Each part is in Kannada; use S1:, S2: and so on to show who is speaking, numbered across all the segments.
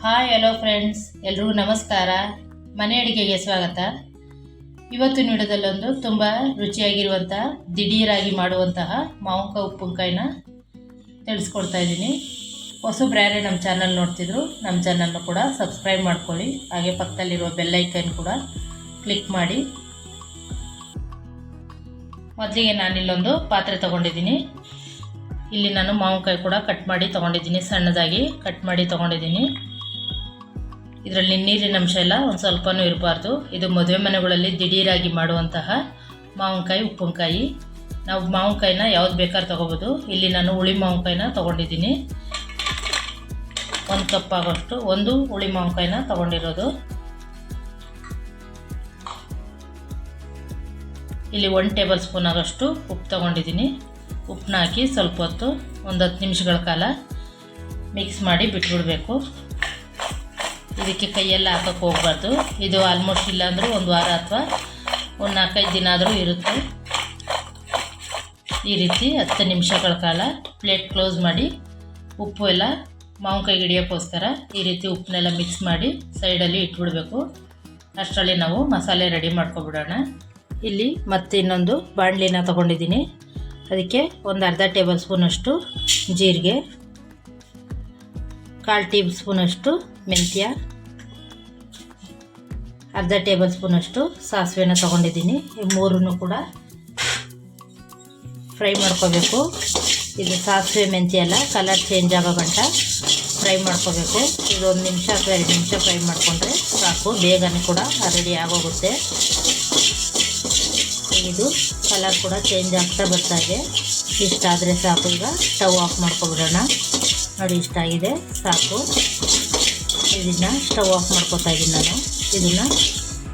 S1: ಹಾಯ್ ಹಲೋ ಫ್ರೆಂಡ್ಸ್, ಎಲ್ರಿಗೂ ನಮಸ್ಕಾರ. ಮನೆ ಅಡುಗೆಗೆ ಸ್ವಾಗತ. ಇವತ್ತಿನ ವಿಡಿಯೋದಲ್ಲೊಂದು ತುಂಬ ರುಚಿಯಾಗಿರುವಂಥ ದಿಢೀರಾಗಿ ಮಾಡುವಂತಹ ಮಾವಿನಕಾಯಿ ಉಪ್ಪಿನಕಾಯಿನ ತಿಳಿಸ್ಕೊಡ್ತಾ ಇದ್ದೀನಿ. ಹೊಸಬ್ರು ಯಾರೇ ನಮ್ಮ ಚಾನಲ್ ನೋಡ್ತಿದ್ರು ನಮ್ಮ ಚಾನಲ್ನ ಕೂಡ ಸಬ್ಸ್ಕ್ರೈಬ್ ಮಾಡ್ಕೊಳ್ಳಿ. ಹಾಗೆ ಪಕ್ಕದಲ್ಲಿರುವ ಬೆಲ್ ಐಕನ್ ಕೂಡ ಕ್ಲಿಕ್ ಮಾಡಿ. ಮೊದಲಿಗೆ ನಾನಿಲ್ಲೊಂದು ಪಾತ್ರೆ ತೊಗೊಂಡಿದ್ದೀನಿ. ಇಲ್ಲಿ ನಾನು ಮಾವಿನಕಾಯಿ ಕೂಡ ಕಟ್ ಮಾಡಿ ತೊಗೊಂಡಿದ್ದೀನಿ, ಸಣ್ಣದಾಗಿ ಕಟ್ ಮಾಡಿ ತೊಗೊಂಡಿದ್ದೀನಿ. ಇದರಲ್ಲಿ ನೀರಿನ ಅಂಶ ಎಲ್ಲ ಒಂದು ಸ್ವಲ್ಪನೂ ಇರಬಾರ್ದು. ಇದು ಮದುವೆ ಮನೆಗಳಲ್ಲಿ ದಿಢೀರಾಗಿ ಮಾಡುವಂತಹ ಮಾವಿನಕಾಯಿ ಉಪ್ಪಿನಕಾಯಿ. ನಾವು ಮಾವಿನಕಾಯಿನ ಯಾವ್ದು ಬೇಕಾದ್ರೂ ತೊಗೋಬೋದು. ಇಲ್ಲಿ ನಾನು ಹುಳಿ ಮಾವಿನಕಾಯಿನ ತೊಗೊಂಡಿದ್ದೀನಿ. 1 ಕಪ್ ಆಗೋಷ್ಟು ಒಂದು ಹುಳಿ ಮಾವಿನಕಾಯಿನ ತೊಗೊಂಡಿರೋದು. ಇಲ್ಲಿ 1 ಟೇಬಲ್ ಸ್ಪೂನ್ ಆಗೋಷ್ಟು ಉಪ್ಪು ತೊಗೊಂಡಿದ್ದೀನಿ. ಉಪ್ಪನ್ನ ಹಾಕಿ ಸ್ವಲ್ಪ ಹೊತ್ತು ಒಂದು 10 ನಿಮಿಷಗಳ ಕಾಲ ಮಿಕ್ಸ್ ಮಾಡಿ ಬಿಟ್ಬಿಡಬೇಕು. ಇದಕ್ಕೆ ಕೈಯೆಲ್ಲ ಹಾಕೋಕ್ಕೆ ಹೋಗಬಾರ್ದು. ಇದು ಆಲ್ಮೋಸ್ಟ್ ಇಲ್ಲಾಂದರೂ 1 ವಾರ ಅಥವಾ ಒಂದು 4-5 ದಿನ ಆದರೂ ಇರುತ್ತೆ. ಈ ರೀತಿ 10 ನಿಮಿಷಗಳ ಕಾಲ ಪ್ಲೇಟ್ ಕ್ಲೋಸ್ ಮಾಡಿ ಉಪ್ಪು ಎಲ್ಲ ಮಾವಿನಕಾಯಿಗೆ ಹಿಡಿಯೋಕ್ಕೋಸ್ಕರ ಈ ರೀತಿ ಉಪ್ಪನ್ನೆಲ್ಲ ಮಿಕ್ಸ್ ಮಾಡಿ ಸೈಡಲ್ಲಿ ಇಟ್ಬಿಡಬೇಕು. ಅಷ್ಟರಲ್ಲಿ ನಾವು ಮಸಾಲೆ ರೆಡಿ ಮಾಡ್ಕೊಬಿಡೋಣ. ಇಲ್ಲಿ ಮತ್ತೆ ಇನ್ನೊಂದು ಬಾಣಲಿನ ತೊಗೊಂಡಿದ್ದೀನಿ. ಅದಕ್ಕೆ ಒಂದು ಅರ್ಧ ಟೇಬಲ್ ಸ್ಪೂನಷ್ಟು ಜೀರಿಗೆ, 1/4 ಟೇಬಲ್ ಸ್ಪೂನಷ್ಟು ಮೆಂತ್ಯ, ಅರ್ಧ ಟೇಬಲ್ ಸ್ಪೂನಷ್ಟು ಸಾಸಿವೆನ ತೊಗೊಂಡಿದ್ದೀನಿ. ಈ ಮೂರನ್ನು ಕೂಡ ಫ್ರೈ ಮಾಡ್ಕೋಬೇಕು. ಇದು ಸಾಸಿವೆ ಮೆಂತ್ಯ ಎಲ್ಲ ಕಲರ್ ಚೇಂಜ್ ಆಗೋ ಗಂಟ ಫ್ರೈ ಮಾಡ್ಕೋಬೇಕು. ಇದು 1 ನಿಮಿಷ ಅಥವಾ 2 ನಿಮಿಷ ಫ್ರೈ ಮಾಡಿಕೊಂಡ್ರೆ ಸಾಕು, ಬೇಗನೆ ಕೂಡ ರೆಡಿ ಆಗೋಗುತ್ತೆ. ಇದು ಕಲರ್ ಕೂಡ ಚೇಂಜ್ ಆಗ್ತಾ ಬರ್ತಾ ಇದೆ. ಇಷ್ಟ ಆದರೆ ಸಾಕು. ಈಗ ಸ್ಟವ್ ಆಫ್ ಮಾಡ್ಕೊಬಿಡೋಣ. ನೋಡಿ, ಇಷ್ಟ ಆಗಿದೆ, ಸಾಕು. ಇದನ್ನು ಸ್ಟವ್ ಆಫ್ ಮಾಡ್ಕೊತಾ ಇದ್ದೀನಿ ನಾನು. ಇದನ್ನು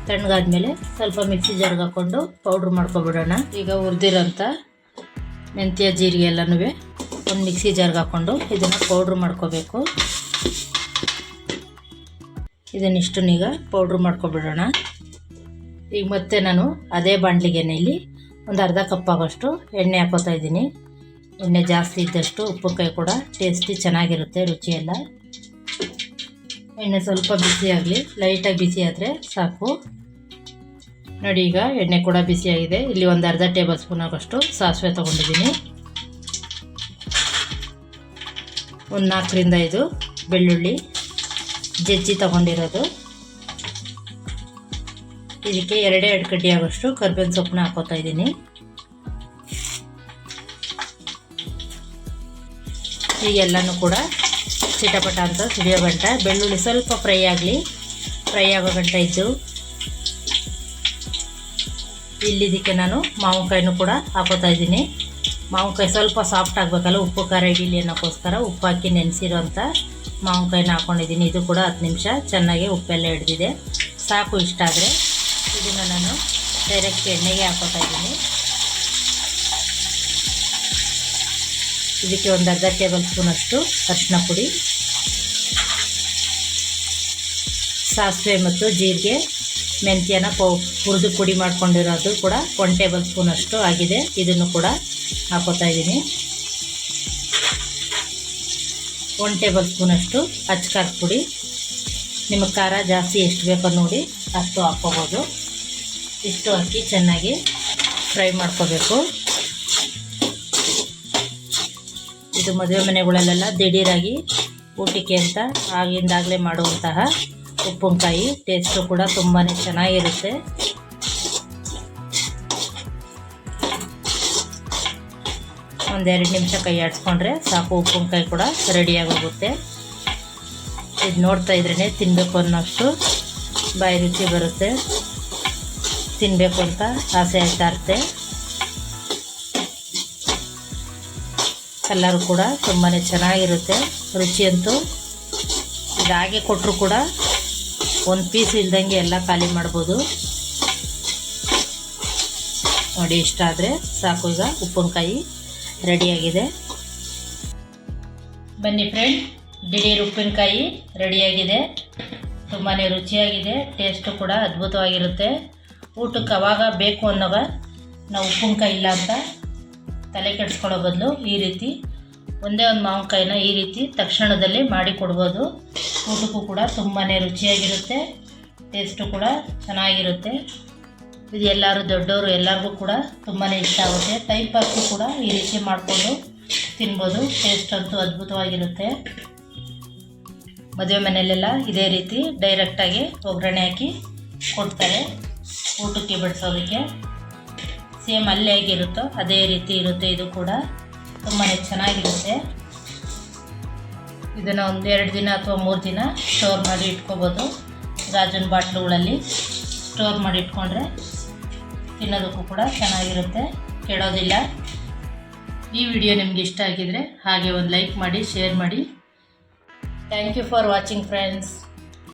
S1: ತಣ್ಣಗಾದ್ಮೇಲೆ ಸ್ವಲ್ಪ ಮಿಕ್ಸಿ ಜಾರ್ಗೆ ಹಾಕ್ಕೊಂಡು ಪೌಡ್ರ್ ಮಾಡ್ಕೊಬಿಡೋಣ. ಈಗ ಹುರಿದಿರೋಂಥ ಮೆಂತ್ಯ ಜೀರಿಗೆ ಎಲ್ಲನೂ ಒಂದು ಮಿಕ್ಸಿ ಜಾರ್ಗೆ ಹಾಕ್ಕೊಂಡು ಇದನ್ನು ಪೌಡ್ರ್ ಮಾಡ್ಕೋಬೇಕು. ಇದನ್ನಿಷ್ಟನ್ನೀಗ ಪೌಡ್ರ್ ಮಾಡ್ಕೊಬಿಡೋಣ. ಈಗ ಮತ್ತೆ ನಾನು ಅದೇ ಬಾಣಲಿಗೆ ಇಲ್ಲಿ ಒಂದು ಅರ್ಧ ಕಪ್ ಆಗೋಷ್ಟು ಎಣ್ಣೆ ಹಾಕೋತಾ ಇದ್ದೀನಿ. ಎಣ್ಣೆ ಜಾಸ್ತಿ ಇದ್ದಷ್ಟು ಉಪ್ಪಿನಕಾಯಿ ಕೂಡ ಟೇಸ್ಟಿ ಚೆನ್ನಾಗಿರುತ್ತೆ, ರುಚಿಯೆಲ್ಲ. ಎಣ್ಣೆ ಸ್ವಲ್ಪ ಬಿಸಿ ಆಗಲಿ, ಲೈಟಾಗಿ ಬಿಸಿ ಆದರೆ ಸಾಕು. ನೋಡಿ, ಈಗ ಎಣ್ಣೆ ಕೂಡ ಬಿಸಿಯಾಗಿದೆ. ಇಲ್ಲಿ ಒಂದು ಅರ್ಧ ಟೇಬಲ್ ಸ್ಪೂನ್ ಆಗೋಷ್ಟು ಸಾಸಿವೆ ತೊಗೊಂಡಿದ್ದೀನಿ. ಒಂದು 4ರಿಂದ 5 ಬೆಳ್ಳುಳ್ಳಿ ಜಜ್ಜಿ ತೊಗೊಂಡಿರೋದು. ಇದಕ್ಕೆ 2 ಕಡ್ಡಿ ಆಗೋಷ್ಟು ಕರ್ಬೇವಿನ ಸೊಪ್ಪನ್ನ ಹಾಕೋತಾ ಇದ್ದೀನಿ. ಈಗೆಲ್ಲನೂ ಕೂಡ ಚಿಟಪಟ ಅಂತ ಸಿಡಿಯೋ ಗಂಟ ಬೆಳ್ಳುಳ್ಳಿ ಸ್ವಲ್ಪ ಫ್ರೈ ಆಗೋ ಗಂಟ ಇದ್ದು ಇಲ್ಲಿದ್ದಕ್ಕೆ ನಾನು ಮಾವಿನಕಾಯಿನೂ ಕೂಡ ಹಾಕೋತಾ ಇದ್ದೀನಿ. ಮಾವಿನಕಾಯಿ ಸ್ವಲ್ಪ ಸಾಫ್ಟ್ ಆಗಬೇಕಲ್ಲ, ಉಪ್ಪು ಖಾರ ಹಿಡೀಲಿ ಅನ್ನೋಕ್ಕೋಸ್ಕರ ಉಪ್ಪು ಹಾಕಿ ನೆನೆಸಿರೋಂಥ ಮಾವಿನಕಾಯಿನ ಹಾಕ್ಕೊಂಡಿದ್ದೀನಿ. ಇದು ಕೂಡ 10 ನಿಮಿಷ ಚೆನ್ನಾಗಿ ಉಪ್ಪೆಲ್ಲ ಹಿಡಿದಿದೆ, ಸಾಕು. ಇಷ್ಟ ಆದರೆ ಇದನ್ನು ನಾನು ಡೈರೆಕ್ಟ್ ಎಣ್ಣೆಗೆ ಹಾಕೋತಾ ಇದ್ದೀನಿ. ಇದಕ್ಕೆ ಒಂದು ಅರ್ಧ ಟೇಬಲ್ ಸ್ಪೂನಷ್ಟು ಅರಿಶಿನ ಪುಡಿ, ಸಾಸಿವೆ ಮತ್ತು ಜೀರಿಗೆ ಮೆಂತ್ಯನ ಹುರಿದು ಪುಡಿ ಮಾಡ್ಕೊಂಡಿರೋದು ಕೂಡ 1 ಟೇಬಲ್ ಸ್ಪೂನಷ್ಟು ಆಗಿದೆ. ಇದನ್ನು ಕೂಡ ಹಾಕೋತಾ ಇದ್ದೀನಿ. 1 ಟೇಬಲ್ ಸ್ಪೂನಷ್ಟು ಅಚ್ಚ ಪುಡಿ. ನಿಮಗೆ ಖಾರ ಜಾಸ್ತಿ ಎಷ್ಟು ಬೇಕೋ ನೋಡಿ ಅಷ್ಟು ಹಾಕ್ಕೋಬೋದು. ಇಷ್ಟು ಹಾಕಿ ಚೆನ್ನಾಗಿ ಫ್ರೈ ಮಾಡ್ಕೋಬೇಕು. ಇದು ಮದುವೆ ಮನೆಗಳಲ್ಲೆಲ್ಲ ದಿಢೀರಾಗಿ ಊಟಕ್ಕೆ ಅಂತ ಆಗಿಂದಾಗಲೇ ಮಾಡುವಂತಹ ಉಪ್ಪಿನಕಾಯಿ. ಟೇಸ್ಟು ಕೂಡ ತುಂಬಾ ಚೆನ್ನಾಗಿರುತ್ತೆ. ಒಂದು 2 ನಿಮಿಷ ಕೈ ಆಡಿಸ್ಕೊಂಡ್ರೆ ಸಾಕು, ಉಪ್ಪಿನಕಾಯಿ ಕೂಡ ರೆಡಿಯಾಗೋಗುತ್ತೆ. ಇದು ನೋಡ್ತಾ ಇದ್ರೇ ತಿನ್ನಬೇಕು ಅನ್ನೋಷ್ಟು ಬಾಯಿ ರುಚಿ ಬರುತ್ತೆ. ತಿನ್ನಬೇಕು ಅಂತ ಆಸೆ ಆಗ್ತಾ ಇರುತ್ತೆ. ಕಲರ್ ಕೂಡ ತುಂಬಾ ಚೆನ್ನಾಗಿರುತ್ತೆ. ರುಚಿಯಂತೂ ಇದು ಹಾಗೆ ಕೊಟ್ಟರು ಕೂಡ ಒಂದು ಪೀಸ್ ಇಲ್ದಂಗೆ ಎಲ್ಲ ಖಾಲಿ ಮಾಡ್ಬೋದು. ನೋಡಿ, ಇಷ್ಟ ಆದರೆ ಸಾಕು. ಈಗ ಉಪ್ಪಿನಕಾಯಿ ರೆಡಿಯಾಗಿದೆ. ಬನ್ನಿ ಫ್ರೆಂಡ್, ದಿಢೀರ್ ಉಪ್ಪಿನಕಾಯಿ ರೆಡಿಯಾಗಿದೆ. ತುಂಬಾ ರುಚಿಯಾಗಿದೆ, ಟೇಸ್ಟು ಕೂಡ ಅದ್ಭುತವಾಗಿರುತ್ತೆ. ಊಟಕ್ಕೆ ಅವಾಗ ಬೇಕು ಅನ್ನೋವಾಗ ನಾವು ಉಪ್ಪಿನಕಾಯಿ ಇಲ್ಲ ಅಂತ ತಲೆ ಕೆಡಿಸ್ಕೊಳ್ಳೋ ಬದಲು ಈ ರೀತಿ ಒಂದೇ ಒಂದು ಮಾವಿನಕಾಯಿನ ಈ ರೀತಿ ತಕ್ಷಣದಲ್ಲಿ ಮಾಡಿ ಕೊಡ್ಬೋದು. ಊಟಕ್ಕೂ ಕೂಡ ತುಂಬಾ ರುಚಿಯಾಗಿರುತ್ತೆ, ಟೇಸ್ಟು ಕೂಡ ಚೆನ್ನಾಗಿರುತ್ತೆ. ಇದು ಎಲ್ಲರೂ ದೊಡ್ಡವರು ಎಲ್ಲರಿಗೂ ಕೂಡ ತುಂಬಾ ಇಷ್ಟ ಆಗುತ್ತೆ. ಟೈಮ್ ಪಾಸ್ಗೂ ಕೂಡ ಈ ರೀತಿ ಮಾಡಿಕೊಂಡು ತಿನ್ಬೋದು. ಟೇಸ್ಟ್ ಅಂತೂ ಅದ್ಭುತವಾಗಿರುತ್ತೆ. ಮದುವೆ ಮನೆಯಲ್ಲೆಲ್ಲ ಇದೇ ರೀತಿ ಡೈರೆಕ್ಟಾಗಿ ಒಗ್ಗರಣೆ ಹಾಕಿ ಕೊಡ್ತಾರೆ ಊಟಕ್ಕೆ ಬಡಿಸೋದಕ್ಕೆ. ಸೇಮ್ ಅಲ್ಲಿ ಹೇಗಿರುತ್ತೋ ಅದೇ ರೀತಿ ಇರುತ್ತೆ. ಇದು ಕೂಡ ತುಂಬಾ ಚೆನ್ನಾಗಿರುತ್ತೆ. ಇದನ್ನು 1-2 ದಿನ ಅಥವಾ 3 ದಿನ ಸ್ಟೋರ್ ಮಾಡಿ ಇಟ್ಕೋಬೋದು. ಗಾಜಿನ ಬಾಟ್ಲುಗಳಲ್ಲಿ ಸ್ಟೋರ್ ಮಾಡಿ ಇಟ್ಕೊಂಡ್ರೆ ತಿನ್ನೋದಕ್ಕೂ ಕೂಡ ಚೆನ್ನಾಗಿರುತ್ತೆ, ಕೆಡೋದಿಲ್ಲ. ಈ ವಿಡಿಯೋ ನಿಮ್ಗೆ ಇಷ್ಟ ಆಗಿದರೆ ಹಾಗೆ ಒಂದು ಲೈಕ್ ಮಾಡಿ, ಶೇರ್ ಮಾಡಿ. Thank you for watching friends.